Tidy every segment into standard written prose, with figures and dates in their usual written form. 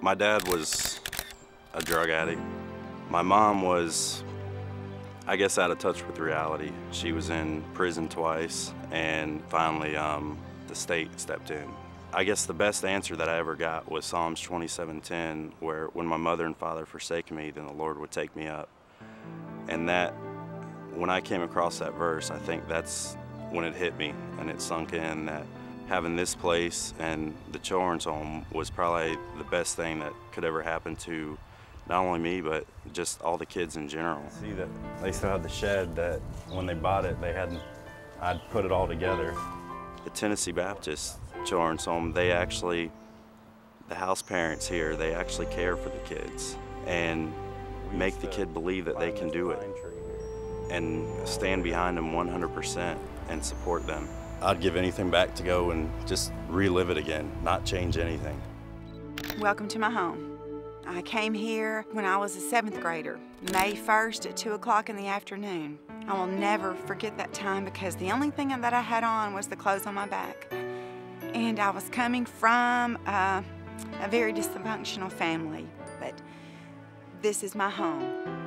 My dad was a drug addict. My mom was, I guess, out of touch with reality. She was in prison twice, and finally the state stepped in. I guess the best answer that I ever got was Psalms 27:10, where when my mother and father forsake me, then the Lord would take me up. And that, when I came across that verse, I think that's when it hit me and it sunk in that having this place and the children's home was probably the best thing that could ever happen to not only me, but just all the kids in general. See that they still have the shed that when they bought it, I'd put it all together. The Tennessee Baptist Children's Home, the house parents here, they actually care for the kids and make the kid believe that they can do it and stand behind them 100% and support them. I'd give anything back to go and just relive it again, not change anything. Welcome to my home. I came here when I was a 7th grader, May 1st at 2 o'clock in the afternoon. I will never forget that time because the only thing that I had on was the clothes on my back. And I was coming from a very dysfunctional family, but this is my home.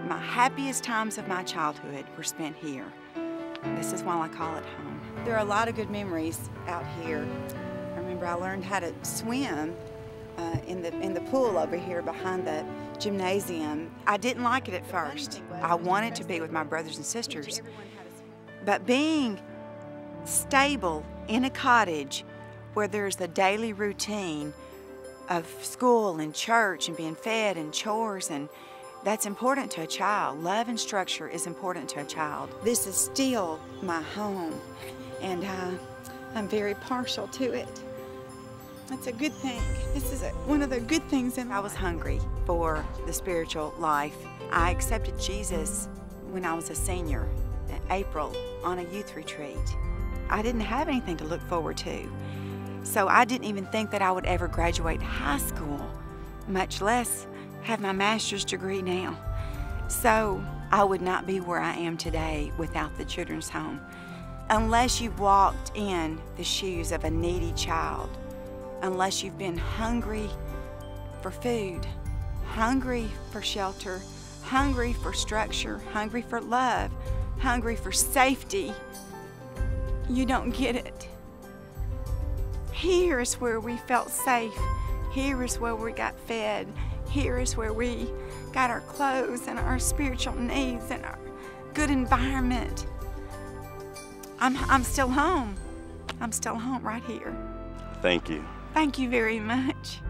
My happiest times of my childhood were spent here. This is why I call it home. There are a lot of good memories out here. I remember I learned how to swim in the pool over here behind the gymnasium. I didn't like it at first. I wanted to be with my brothers and sisters. But being stable in a cottage where there's the daily routine of school and church and being fed and chores, and that's important to a child. Love and structure is important to a child. This is still my home, and I'm very partial to it. That's a good thing. This is one of the good things. And I was hungry for the spiritual life. I accepted Jesus when I was a senior in April on a youth retreat. I didn't have anything to look forward to. So I didn't even think that I would ever graduate high school, much less have my master's degree now. So I would not be where I am today without the children's home. Unless you've walked in the shoes of a needy child, unless you've been hungry for food, hungry for shelter, hungry for structure, hungry for love, hungry for safety, you don't get it. Here is where we felt safe. Here is where we got fed. Here is where we got our clothes and our spiritual needs and our good environment. I'm still home. I'm still home right here. Thank you. Thank you very much.